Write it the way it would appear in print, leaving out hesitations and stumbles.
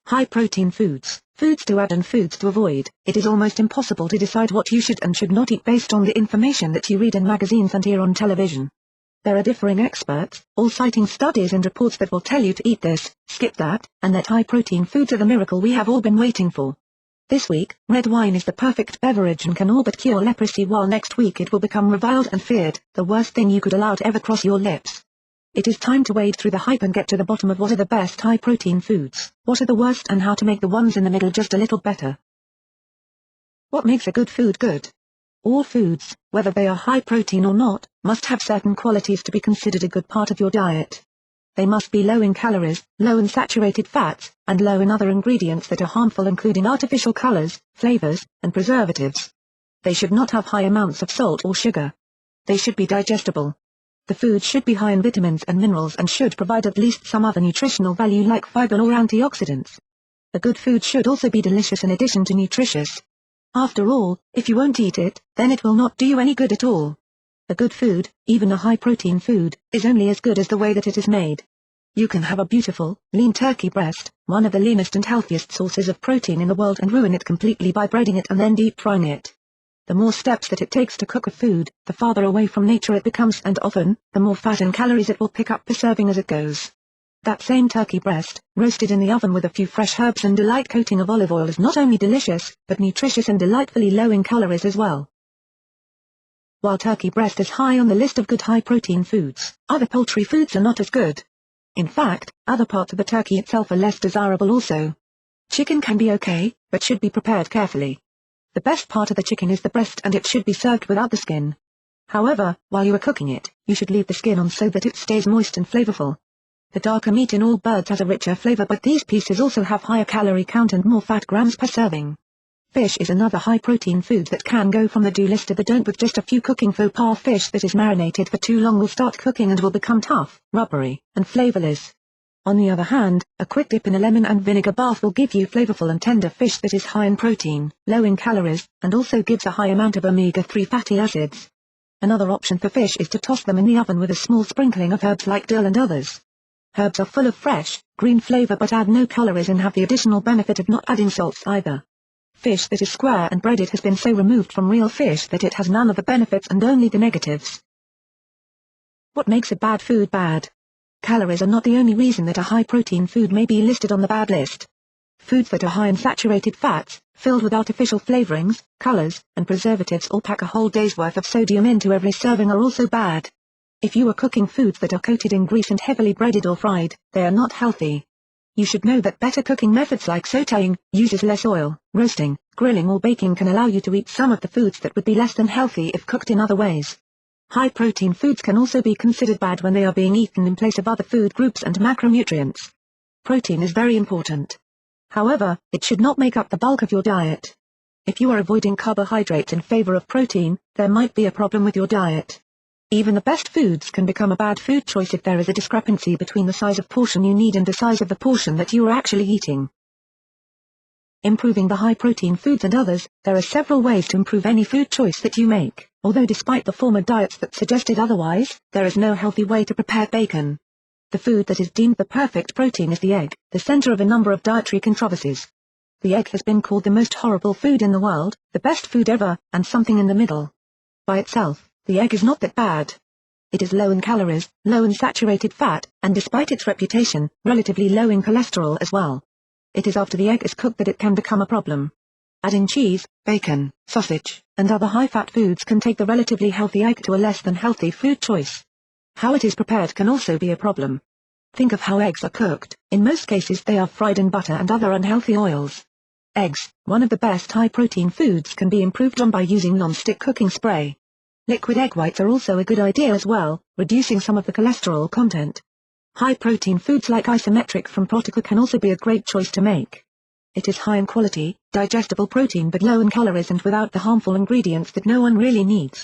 High-protein foods, foods to add and foods to avoid. It is almost impossible to decide what you should and should not eat based on the information that you read in magazines and hear on television. There are differing experts, all citing studies and reports that will tell you to eat this, skip that, and that high-protein foods are the miracle we have all been waiting for. This week, red wine is the perfect beverage and can all but cure leprosy, while next week it will become reviled and feared, the worst thing you could allow to ever cross your lips. It is time to wade through the hype and get to the bottom of what are the best high-protein foods, what are the worst, and how to make the ones in the middle just a little better. What makes a good food good? All foods, whether they are high-protein or not, must have certain qualities to be considered a good part of your diet. They must be low in calories, low in saturated fats, and low in other ingredients that are harmful, including artificial colors, flavors, and preservatives. They should not have high amounts of salt or sugar. They should be digestible. The food should be high in vitamins and minerals and should provide at least some other nutritional value like fiber or antioxidants. A good food should also be delicious in addition to nutritious. After all, if you won't eat it, then it will not do you any good at all. A good food, even a high-protein food, is only as good as the way that it is made. You can have a beautiful, lean turkey breast, one of the leanest and healthiest sources of protein in the world, and ruin it completely by breading it and then deep frying it. The more steps that it takes to cook a food, the farther away from nature it becomes, and often, the more fat and calories it will pick up per serving as it goes. That same turkey breast, roasted in the oven with a few fresh herbs and a light coating of olive oil, is not only delicious, but nutritious and delightfully low in calories as well. While turkey breast is high on the list of good high-protein foods, other poultry foods are not as good. In fact, other parts of the turkey itself are less desirable also. Chicken can be okay, but should be prepared carefully. The best part of the chicken is the breast, and it should be served without the skin. However, while you are cooking it, you should leave the skin on so that it stays moist and flavorful. The darker meat in all birds has a richer flavor, but these pieces also have higher calorie count and more fat grams per serving. Fish is another high-protein food that can go from the do list to the don't with just a few cooking faux pas. Fish that is marinated for too long will start cooking and will become tough, rubbery, and flavorless. On the other hand, a quick dip in a lemon and vinegar bath will give you flavorful and tender fish that is high in protein, low in calories, and also gives a high amount of omega-3 fatty acids. Another option for fish is to toss them in the oven with a small sprinkling of herbs like dill and others. Herbs are full of fresh, green flavor but add no calories and have the additional benefit of not adding salts either. Fish that is square and breaded has been so removed from real fish that it has none of the benefits and only the negatives. What makes a bad food bad? Calories are not the only reason that a high-protein food may be listed on the bad list. Foods that are high in saturated fats, filled with artificial flavorings, colors, and preservatives, or pack a whole day's worth of sodium into every serving are also bad. If you are cooking foods that are coated in grease and heavily breaded or fried, they are not healthy. You should know that better cooking methods like sautéing, uses less oil, roasting, grilling or baking can allow you to eat some of the foods that would be less than healthy if cooked in other ways. High-protein foods can also be considered bad when they are being eaten in place of other food groups and macronutrients. Protein is very important. However, it should not make up the bulk of your diet. If you are avoiding carbohydrates in favor of protein, there might be a problem with your diet. Even the best foods can become a bad food choice if there is a discrepancy between the size of portion you need and the size of the portion that you are actually eating. Improving the high-protein foods and others. There are several ways to improve any food choice that you make, although despite the former diets that suggested otherwise, there is no healthy way to prepare bacon. The food that is deemed the perfect protein is the egg, the center of a number of dietary controversies. The egg has been called the most horrible food in the world, the best food ever, and something in the middle. By itself, the egg is not that bad. It is low in calories, low in saturated fat, and despite its reputation, relatively low in cholesterol as well. It is after the egg is cooked that it can become a problem. Adding cheese, bacon, sausage, and other high-fat foods can take the relatively healthy egg to a less than healthy food choice. How it is prepared can also be a problem. Think of how eggs are cooked. In most cases they are fried in butter and other unhealthy oils. Eggs, one of the best high-protein foods, can be improved on by using non-stick cooking spray. Liquid egg whites are also a good idea as well, reducing some of the cholesterol content. High-protein foods like IsoMetricR from Protica can also be a great choice to make. It is high in quality, digestible protein but low in calories and without the harmful ingredients that no one really needs.